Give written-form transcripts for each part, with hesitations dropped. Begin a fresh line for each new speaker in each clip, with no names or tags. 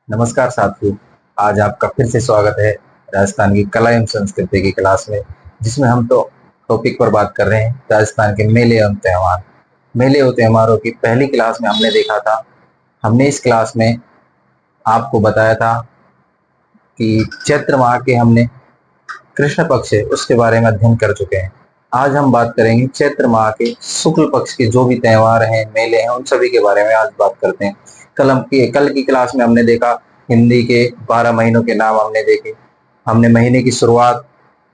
नमस्कार साथियों। आज आपका फिर से स्वागत है राजस्थान की कला एवं संस्कृति की क्लास में, जिसमें हम तो टॉपिक पर बात कर रहे हैं राजस्थान के मेले एवं त्योहार। मेले और त्योहारों की पहली क्लास में हमने देखा था। हमने इस क्लास में आपको बताया था कि चैत्र माह के हमने कृष्ण पक्ष है उसके बारे में अध्ययन कर चुके हैं। आज हम बात करेंगे चैत्र माह के शुक्ल पक्ष के जो भी त्योहार हैं, मेले हैं, उन सभी के बारे में आज बात करते हैं। कल की क्लास में हमने देखा हिंदी के 12 महीनों के नाम हमने देखे। हमने महीने की शुरुआत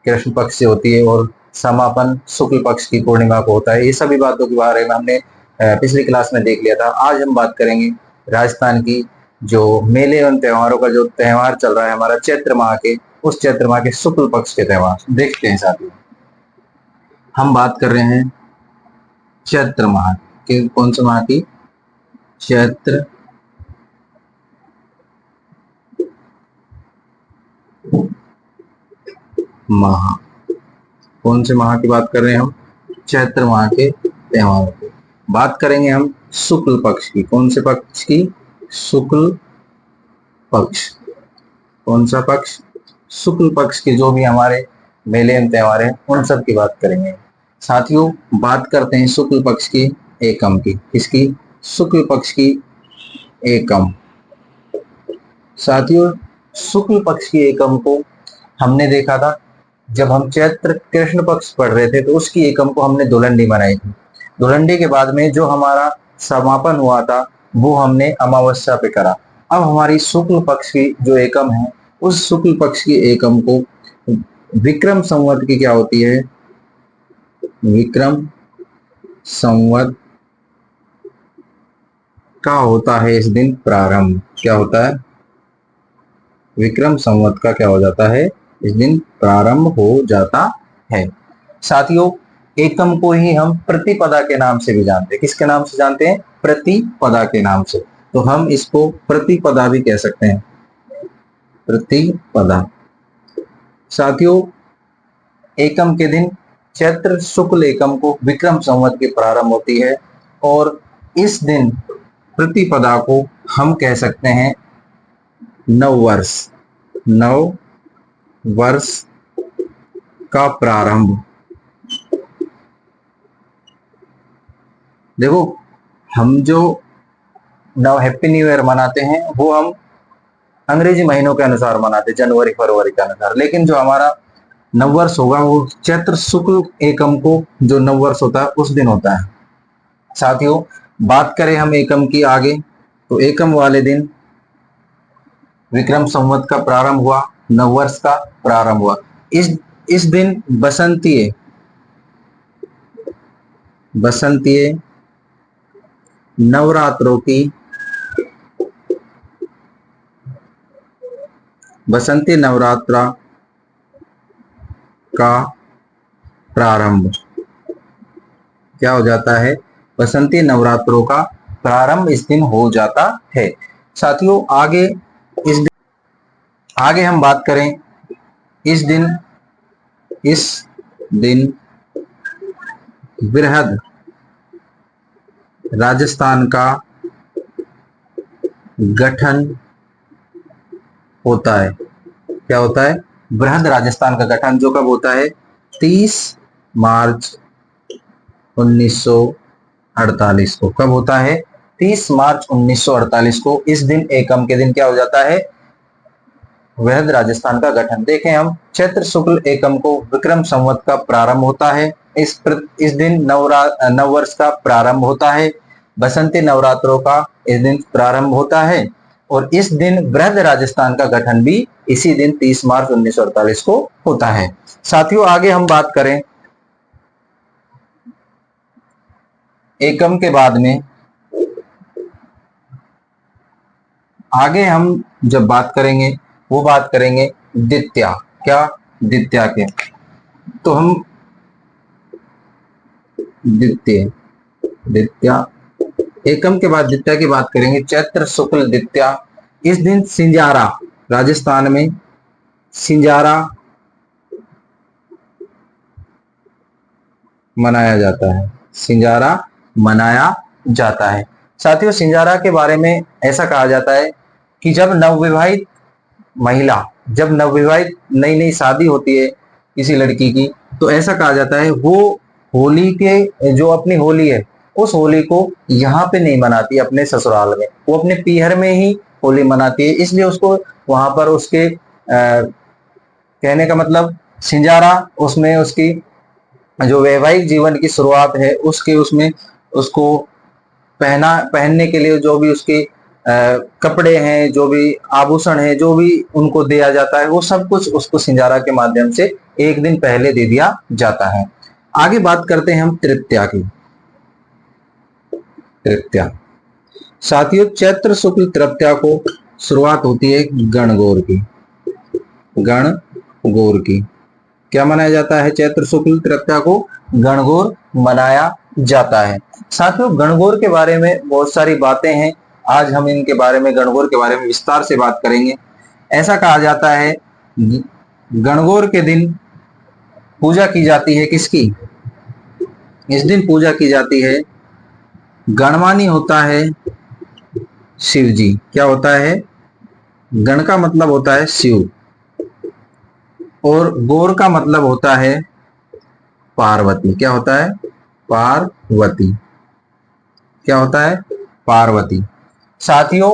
कृष्ण पक्ष से होती है और समापन शुक्ल पक्ष की पूर्णिमा को होता है। ये सभी बातों के बारे में हमने पिछली क्लास में देख लिया था। आज हम बात करेंगे राजस्थान की जो मेले एवं त्योहारों का जो त्योहार चल रहा है हमारा चैत्र माह के, उस चैत्र माह के शुक्ल पक्ष के त्योहार देखते हैं साथियों। हम बात कर रहे हैं चैत्र माह के, कौन से माह की? चैत्र माह। कौन से माह की बात कर रहे हैं हम? चैत्र माह के त्योहारों की बात करेंगे हम। शुक्ल पक्ष की, कौन से पक्ष की? शुक्ल पक्ष। कौन सा पक्ष? शुक्ल पक्ष के जो भी हमारे मेले एवं त्योहार हैं उन सब की बात करेंगे साथियों। बात करते हैं शुक्ल पक्ष की एकम की। किसकी? शुक्ल पक्ष की एकम। साथियों, शुक्ल पक्ष की एकम को हमने देखा था जब हम चैत्र कृष्ण पक्ष पढ़ रहे थे, तो उसकी एकम को हमने धुलंडी मनाई थी। धुलंडी के बाद में जो हमारा समापन हुआ था वो हमने अमावस्या पे करा। अब हमारी शुक्ल पक्ष की जो एकम है, उस शुक्ल पक्ष की एकम को विक्रम संवत की क्या होती है? विक्रम संवत का होता है इस दिन प्रारंभ। क्या होता है? विक्रम संवत का क्या हो जाता है? इस दिन प्रारंभ हो जाता है। साथियों, एकम को ही हम प्रतिपदा के नाम से भी जानते हैं। किसके नाम से जानते हैं? प्रतिपदा के नाम से। तो हम इसको प्रतिपदा भी कह सकते हैं। प्रतिपदा। साथियों, एकम के दिन चैत्र शुक्ल एकम को विक्रम संवत की प्रारंभ होती है और इस दिन प्रतिपदा को हम कह सकते हैं नव वर्ष। नव वर्ष का प्रारंभ। देखो, हम जो नव हैप्पी न्यू ईयर मनाते हैं वो हम अंग्रेजी महीनों के अनुसार मनाते हैं, जनवरी फरवरी के अनुसार। लेकिन जो हमारा नववर्ष होगा वो चैत्र शुक्ल एकम को जो नववर्ष होता है उस दिन होता है। साथियों, बात करें हम एकम की आगे, तो एकम वाले दिन विक्रम संवत का प्रारंभ हुआ, नववर्ष का प्रारंभ हुआ। इस दिन बसंतीय नवरात्रों की बसंती नवरात्रा का प्रारंभ क्या हो जाता है? बसंती नवरात्रों का प्रारंभ इस दिन हो जाता है। साथियों, आगे हम बात करें, इस दिन बृहद राजस्थान का गठन होता है। क्या होता है? बृहद राजस्थान का गठन, जो कब होता है? 30 मार्च 1948 को। कब होता है? 30 मार्च 1948 को। इस दिन एकम के दिन क्या हो जाता है? बृहद राजस्थान का गठन। देखें हम, चैत्र शुक्ल एकम को विक्रम संवत का प्रारंभ होता है। इस दिन नववर्ष का प्रारंभ होता है। बसंती नवरात्रों का इस दिन प्रारंभ होता है और इस दिन बृहद राजस्थान का गठन भी इसी दिन 30 मार्च 1948 को होता है। साथियों, आगे हम बात करें एकम के बाद में, आगे हम जब बात करेंगे वो बात करेंगे द्वितीया। क्या? द्वितीया के। तो हम द्वितीया एकम के बाद द्वितीया की बात करेंगे। चैत्र शुक्ल द्वितीया, इस दिन सिंजारा, राजस्थान में सिंजारा मनाया जाता है। सिंजारा मनाया जाता है। साथियों, सिंजारा के बारे में ऐसा कहा जाता है कि जब नवविवाहित नई नई शादी होती है किसी लड़की की, तो ऐसा कहा जाता है वो होली के जो अपनी होली है उस होली को यहाँ पे नहीं मनाती, अपने ससुराल में, वो अपने पीहर में ही होली मनाती है। इसलिए उसको वहां पर उसके कहने का मतलब सिंजारा, उसमें उसकी जो वैवाहिक जीवन की शुरुआत है उसके उसमें उसको पहनने के लिए जो भी उसके कपड़े हैं, जो भी आभूषण है, जो भी उनको दिया जाता है, वो सब कुछ उसको सिंजारा के माध्यम से एक दिन पहले दे दिया जाता है। आगे बात करते हैं हम तृतीया की। तृतीया साथियों, चैत्र शुक्ल तृतीया को शुरुआत होती है गणगौर की। गणगौर की क्या मनाया जाता है? चैत्र शुक्ल तृतीया को गणगौर मनाया जाता है। साथियों, गणगौर के बारे में बहुत सारी बातें हैं, आज हम इनके बारे में, गणगौर के बारे में विस्तार से बात करेंगे। ऐसा कहा जाता है गणगौर के दिन पूजा की जाती है किसकी? इस दिन पूजा की जाती है, गणमानी होता है शिव जी। क्या होता है? गण का मतलब होता है शिव और गौर का मतलब होता है पार्वती। क्या होता है? पार्वती। क्या होता है? पार्वती। साथियों,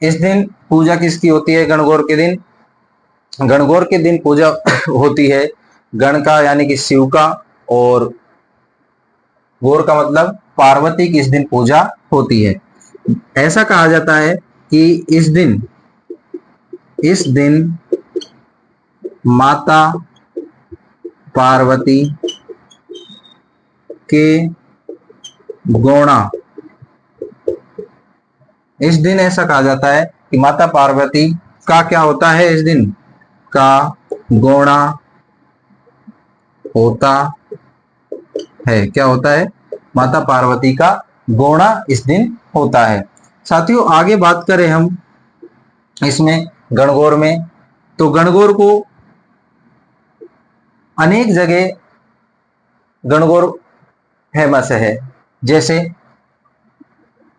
इस दिन पूजा किसकी होती है? गणगौर के दिन। गणगौर के दिन पूजा होती है गण का यानी कि शिव का, और गौर का मतलब पार्वती की इस दिन पूजा होती है। ऐसा कहा जाता है कि इस दिन माता पार्वती के गौणा, इस दिन ऐसा कहा जाता है कि माता पार्वती का क्या होता है? इस दिन का गौणा होता है। क्या होता है? माता पार्वती का गौणा इस दिन होता है। साथियों, आगे बात करें हम इसमें गणगौर में, तो गणगौर को अनेक जगह गणगौर फेमस है। जैसे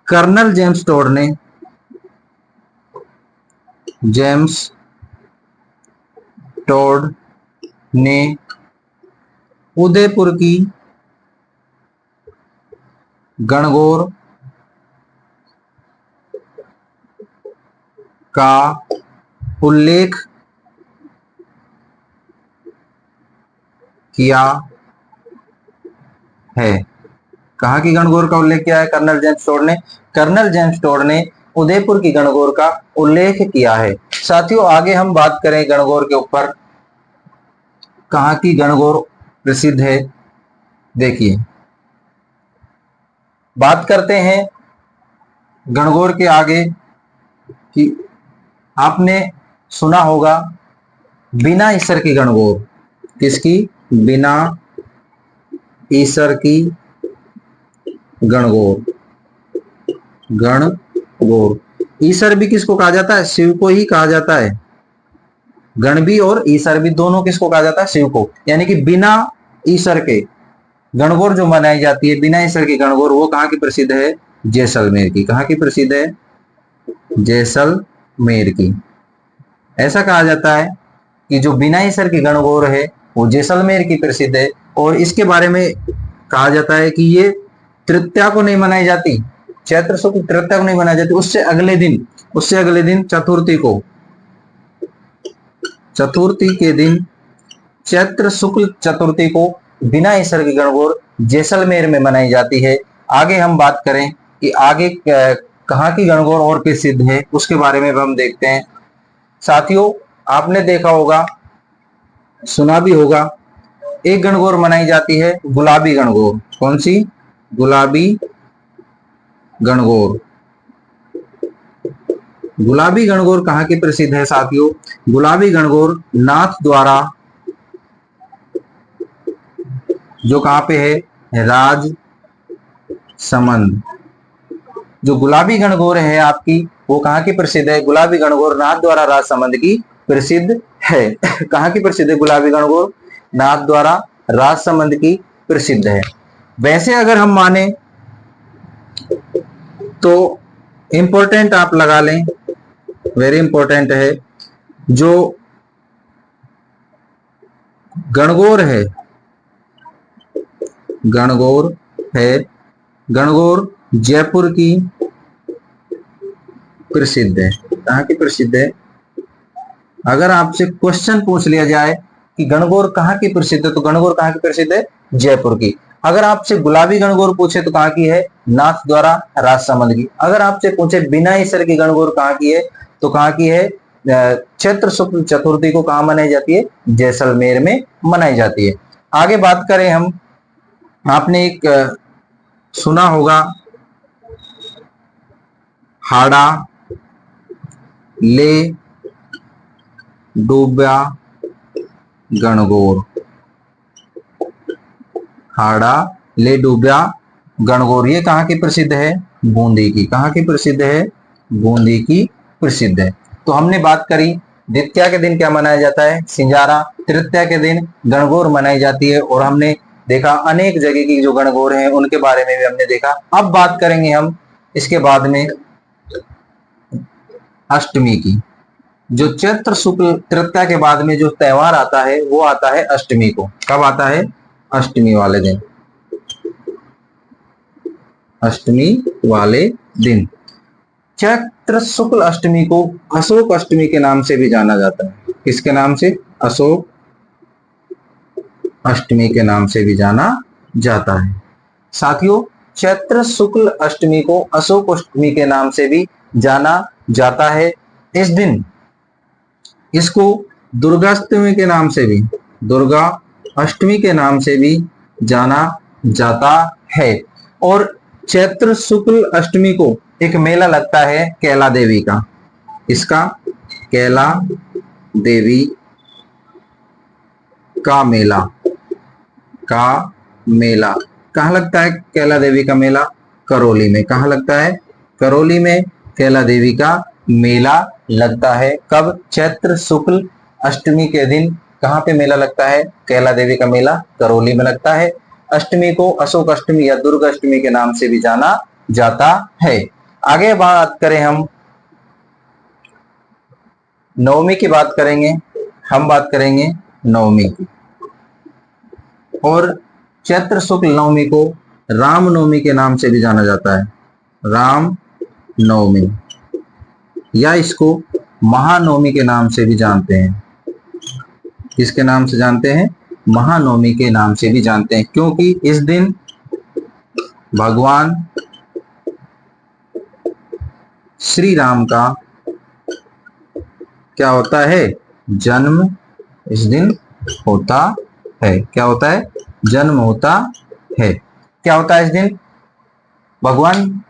कर्नल जेम्स टोड ने उदयपुर की गणगौर का उल्लेख किया है। कहाँ की गणगौर का उल्लेख किया है? कर्नल जेम्स टोड ने उदयपुर की गणगौर का उल्लेख किया है। साथियों, आगे हम बात करें गणगौर के ऊपर, कहाँ की गणगौर प्रसिद्ध है। देखिए, बात करते हैं गणगौर के आगे कि आपने सुना होगा बिना ईसर की गणगौर। किसकी? बिना ईसर की गणगौर। ईसर भी किसको कहा जाता है? शिव को ही कहा जाता है। गण भी और ईसर भी दोनों किसको कहा जाता है? शिव को। यानी कि बिना ईसर के गणगौर जो मनाई जाती है, बिना ईसर की गणगौर, वो कहाँ की प्रसिद्ध है? जैसलमेर की। कहाँ की प्रसिद्ध है? जैसलमेर की। ऐसा कहा जाता है कि जो बिना ईसर की गणगौर है वो जैसलमेर की प्रसिद्ध है। और इसके बारे में कहा जाता है कि ये तृतीया को नहीं मनाई जाती, चैत्र शुक्ल तृतीया को नहीं मनाई जाती, उससे अगले दिन चतुर्थी के दिन, चैत्र शुक्ल चतुर्थी को बिना ईसर की गणगौर जैसलमेर में मनाई जाती है। आगे हम बात करें कि आगे कहाँ की गणगौर और प्रसिद्ध है, उसके बारे में हम देखते हैं। साथियों, आपने देखा होगा, सुना भी होगा, एक गणगौर मनाई जाती है गुलाबी गणगौर। कौन सी? गुलाबी गणगौर। गुलाबी गणगौर कहाँ की प्रसिद्ध है साथियों? गुलाबी गणगौर नाथ द्वारा, जो कहाँ पे है? राजसमंद। जो गुलाबी गणगौर है आपकी, वो कहाँ की प्रसिद्ध है? गुलाबी गणगौर नाथ द्वारा राजसमंद की प्रसिद्ध है। कहाँ की प्रसिद्ध है गुलाबी गणगौर? नाथ द्वारा राजसमंद की प्रसिद्ध है। वैसे अगर हम माने तो इंपॉर्टेंट आप लगा लें वेरी इंपॉर्टेंट है। जो गणगौर है, गणगौर है, गणगौर जयपुर की प्रसिद्ध है। कहाँ की प्रसिद्ध है? अगर आपसे क्वेश्चन पूछ लिया जाए कि गणगौर कहाँ की प्रसिद्ध है, तो गणगौर कहाँ की प्रसिद्ध है? जयपुर की। अगर आपसे गुलाबी गणगौर पूछे तो कहाँ की है? नाथ द्वारा राजसमंद की। अगर आपसे पूछे बिनाईसर की गणगौर कहाँ की है, तो कहाँ की है? चैत्र शुक्ल चतुर्थी को कहाँ मनाई जाती है? जैसलमेर में मनाई जाती है। आगे बात करें हम, आपने एक सुना होगा, हाड़ा ले डूबा गणगौर। हाड़ा ले डूबा गणगौर, ये कहाँ की प्रसिद्ध है? बूंदी की। कहाँ की प्रसिद्ध है? बूंदी की प्रसिद्ध है। तो हमने बात करी द्वितीया के दिन क्या मनाया जाता है? सिंजारा। तृतीया के दिन गणगौर मनाई जाती है, और हमने देखा अनेक जगह की जो गणगौर हैं उनके बारे में भी हमने देखा। अब बात करेंगे हम इसके बाद में अष्टमी की। जो चैत्र शुक्ल तृतीया के बाद में जो त्योहार आता है वो आता है अष्टमी को। कब आता है? अष्टमी वाले दिन। अष्टमी वाले दिन। चैत्र शुक्ल अष्टमी को अशोक अष्टमी के नाम से भी जाना जाता है। किसके नाम से? अशोक अष्टमी के नाम से भी जाना जाता है। साथियों, चैत्र शुक्ल अष्टमी को अशोक अष्टमी के नाम से भी जाना जाता है। इस दिन इसको दुर्गाष्टमी के नाम से भी, दुर्गा अष्टमी के नाम से भी जाना जाता है। और चैत्र शुक्ल अष्टमी को एक मेला लगता है कैला देवी का। इसका कैला देवी का मेला, का मेला कहाँ लगता है? कैला देवी का मेला करौली में। कहाँ लगता है? करौली में कैला देवी का मेला लगता है। कब? चैत्र शुक्ल अष्टमी के दिन। कहाँ पे मेला लगता है? कैला देवी का मेला करौली में लगता है। अष्टमी को अशोक अष्टमी या दुर्गा अष्टमी के नाम से भी जाना जाता है। आगे बात करें हम नवमी की, बात करेंगे हम, बात करेंगे नवमी की। और चैत्र शुक्ल नवमी को राम नवमी के नाम से भी जाना जाता है। राम नवमी, या इसको महानवमी के नाम से भी जानते हैं। किसके नाम से जानते हैं? महानवमी के नाम से भी जानते हैं, क्योंकि इस दिन भगवान श्री राम का क्या होता है? जन्म इस दिन होता है। क्या होता है? जन्म होता है। क्या होता है इस दिन? भगवान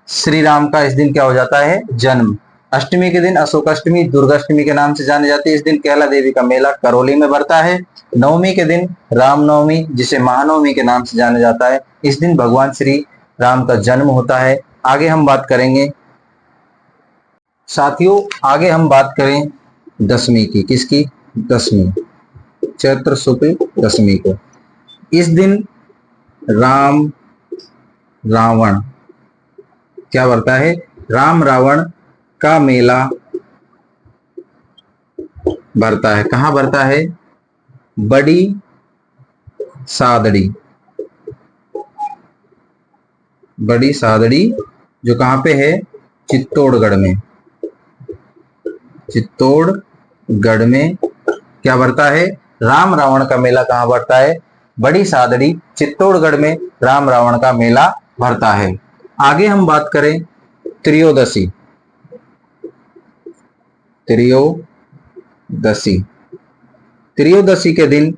श्री राम का इस दिन क्या हो जाता है? जन्म। अष्टमी के दिन अशोक अष्टमी दुर्गाष्टमी के नाम से जानी जाती है। इस दिन कैला देवी का मेला करौली में बढ़ता है। नवमी के दिन रामनवमी, जिसे महानवमी के नाम से जाना जाता है, इस दिन भगवान श्री राम का जन्म होता है। आगे हम बात करेंगे साथियों, आगे हम बात करें दशमी की। किसकी? दशमी, चैत्र शुक्ल दशमी को। इस दिन राम रावण क्या बढ़ता है? राम रावण का मेला बढ़ता है। कहाँ बढ़ता है? बड़ी सादड़ी। बड़ी सादड़ी जो कहाँ पे है? चित्तौड़गढ़ में। चित्तौड़गढ़ में क्या बढ़ता है? राम रावण का मेला कहाँ बढ़ता है? बड़ी सादड़ी चित्तौड़गढ़ में राम रावण का मेला भरता है। आगे हम बात करें त्रयोदशी। त्रयोदशी, त्रयोदशी के दिन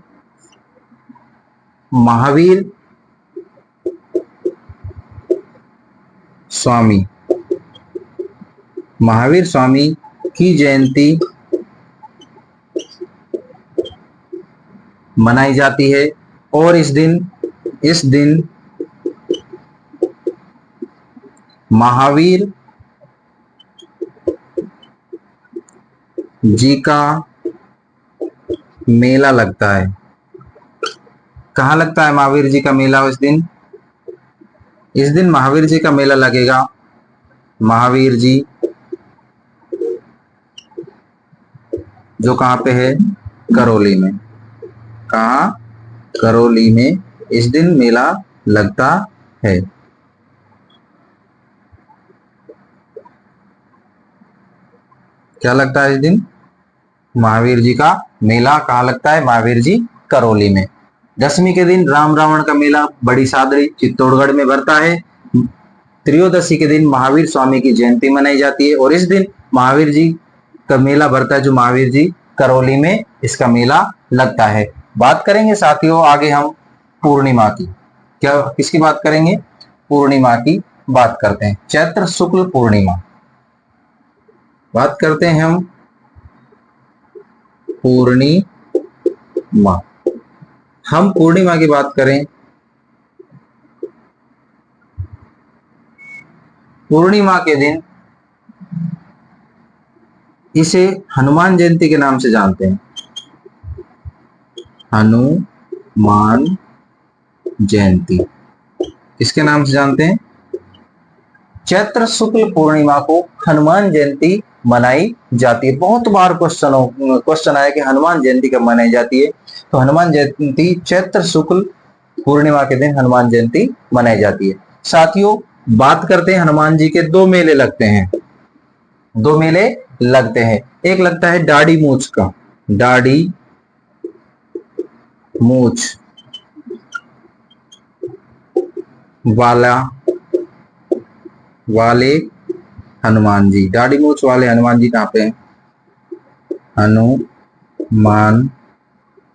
महावीर स्वामी, महावीर स्वामी की जयंती मनाई जाती है। और इस दिन महावीर जी का मेला लगता है। कहाँ लगता है महावीर जी का मेला? इस दिन महावीर जी का मेला लगेगा। महावीर जी जो कहाँ पे है, करौली में। कहाँ, करौली में इस दिन मेला लगता है। क्या लगता है इस दिन, महावीर जी का मेला कहाँ लगता है, महावीर जी करौली में। दशमी के दिन राम रावण का मेला बड़ी सादड़ी चित्तौड़गढ़ में भरता है। त्रयोदशी के दिन महावीर स्वामी की जयंती मनाई जाती है और इस दिन महावीर जी का मेला भरता है, जो महावीर जी करौली में इसका मेला लगता है। बात करेंगे साथियों आगे हम पूर्णिमा की। क्या किसकी बात करेंगे, पूर्णिमा की बात करते हैं। चैत्र शुक्ल पूर्णिमा बात करते हैं हम। पूर्णिमा, हम पूर्णिमा की बात करें, पूर्णिमा के दिन इसे हनुमान जयंती के नाम से जानते हैं। हनुमान जयंती किसके नाम से जानते हैं, चैत्र शुक्ल पूर्णिमा को हनुमान जयंती मनाई जाती है। बहुत बार क्वेश्चन आया कि हनुमान जयंती कब मनाई जाती है, तो हनुमान जयंती चैत्र शुक्ल पूर्णिमा के दिन हनुमान जयंती मनाई जाती है। साथियों बात करते हैं, हनुमान जी के दो मेले लगते हैं, दो मेले लगते हैं। एक लगता है दाढ़ी मूछ का, दाढ़ी मूछ वाले हनुमान जी। दाढ़ी मूछ वाले हनुमान जी कहाँ पे हैं, हनुमान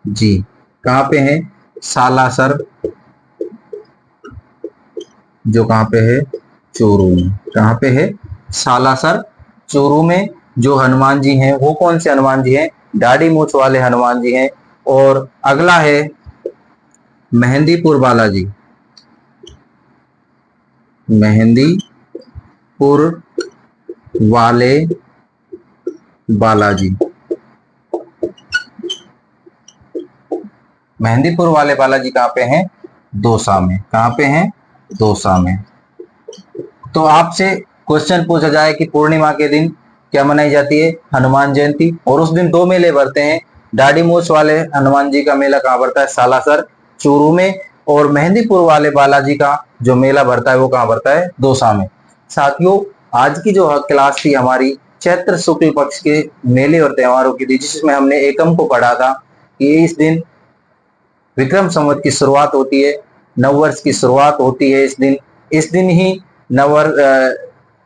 जी कहाँ पे हैं, सालासर, जो कहाँ पे है, चूरू में। कहाँ पे है, सालासर चूरू में। जो हनुमान जी हैं वो कौन से हनुमान जी हैं, दाढ़ी मूछ वाले हनुमान जी हैं। और अगला है मेहंदीपुर बालाजी, मेहंदीपुर वाले बालाजी, मेहंदीपुर वाले बालाजी कहाँ पे हैं, दौसा में। कहाँ पे हैं, दौसा में। तो आपसे क्वेश्चन पूछा जाए कि पूर्णिमा के दिन क्या मनाई जाती है, हनुमान जयंती, और उस दिन दो मेले भरते हैं। दाढ़ी मूछ वाले हनुमान जी का मेला कहाँ भरता है, सालासर चूरू में, और मेहंदीपुर वाले बालाजी का जो मेला भरता है वो कहाँ भरता है, दौसा में। साथियों आज की जो क्लास थी हमारी चैत्र शुक्ल पक्ष के मेले और त्योहारों की थी, जिसमें हमने एकम को पढ़ा था कि इस दिन विक्रम संवत की शुरुआत होती है, नववर्ष की शुरुआत होती है इस दिन ही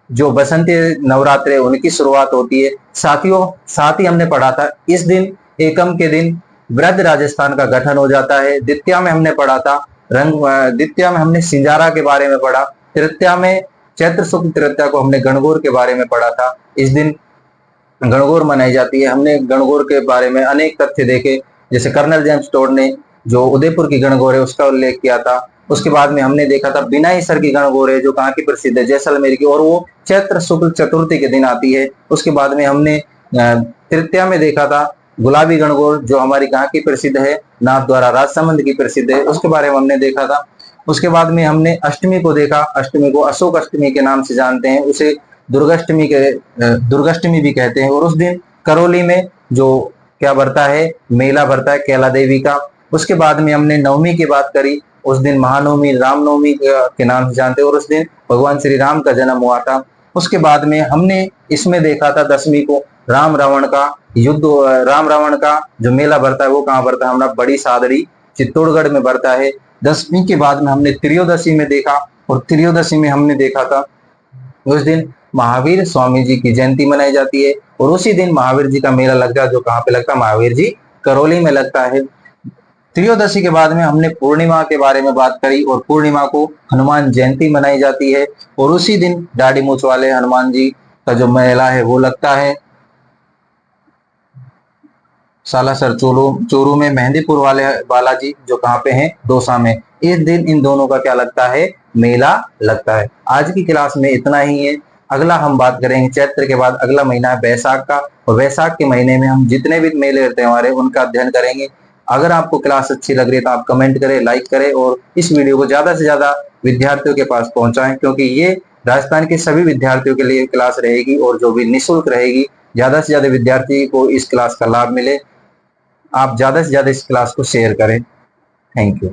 जो बसंती नवरात्र है उनकी शुरुआत होती है। साथियों साथ ही हमने पढ़ा था इस दिन एकम के दिन वृद्ध राजस्थान का गठन हो जाता है। द्वितीया में हमने पढ़ा था द्वितीया में हमने सिंजारा के बारे में पढ़ा। तृतीया में चैत्र शुक्ल तृतीया को हमने गणगौर के बारे में पढ़ा था। इस दिन गणगौर मनाई जाती है। हमने गणगौर के बारे में अनेक तथ्य देखे, जैसे कर्नल जेम्स टोड ने जो उदयपुर की गणगौर है उसका उल्लेख किया था। उसके बाद में हमने देखा था बिनाई सर की गणगौर है जो कहाँ की प्रसिद्ध है, जैसलमेर की, और वो चैत्र शुक्ल चतुर्थी के दिन आती है। उसके बाद में हमने तृतीया में देखा था गुलाबी गणगौर जो हमारी कहाँ की प्रसिद्ध है, नाथद्वारा राजसमंद की प्रसिद्ध है, उसके बारे में हमने देखा था। उसके बाद में हमने अष्टमी को देखा, अष्टमी को अशोक अष्टमी के नाम से जानते हैं, उसे दुर्गाष्टमी भी कहते हैं। और उस दिन करौली में जो क्या भरता है, मेला भरता है कैला देवी का। उसके बाद में हमने नवमी की बात करी, उस दिन महानवमी रामनवमी के नाम से जानते हैं, और उस दिन भगवान श्री राम का जन्म हुआ था। उसके बाद में हमने इसमें देखा था दशमी को राम रावण का युद्ध, राम रावण का जो मेला भरता है वो कहाँ भरता है, हमारा बड़ी सादड़ी चित्तौड़गढ़ में भरता है। दशमी के बाद में हमने त्रयोदशी में देखा, और त्रयोदशी में हमने देखा था उस दिन महावीर स्वामी जी की जयंती मनाई जाती है, और उसी दिन महावीर जी का मेला लगता है जो कहाँ पे लगता है, महावीर जी करौली में लगता है। त्रयोदशी के बाद में हमने पूर्णिमा के बारे में बात करी, और पूर्णिमा को हनुमान जयंती मनाई जाती है, और उसी दिन दाढ़ी मूछ वाले हनुमान जी का जो मेला है वो लगता है सालासर चूरू में। मेहंदीपुर वाले बालाजी जो कहाँ पे हैं, दौसा में। इस दिन इन दोनों का क्या लगता है, मेला लगता है। आज की क्लास में इतना ही है। अगला हम बात करेंगे चैत्र के बाद अगला महीना है बैसाख का, और बैसाख के महीने में हम जितने भी मेले त्योहार है उनका अध्ययन करेंगे। अगर आपको क्लास अच्छी लग रही है तो आप कमेंट करें, लाइक करें, और इस वीडियो को ज्यादा से ज्यादा विद्यार्थियों के पास पहुंचाएं, क्योंकि ये राजस्थान के सभी विद्यार्थियों के लिए क्लास रहेगी और जो भी निःशुल्क रहेगी। ज़्यादा से ज़्यादा विद्यार्थी को इस क्लास का लाभ मिले। आप ज़्यादा से ज़्यादा इस क्लास को शेयर करें। Thank you.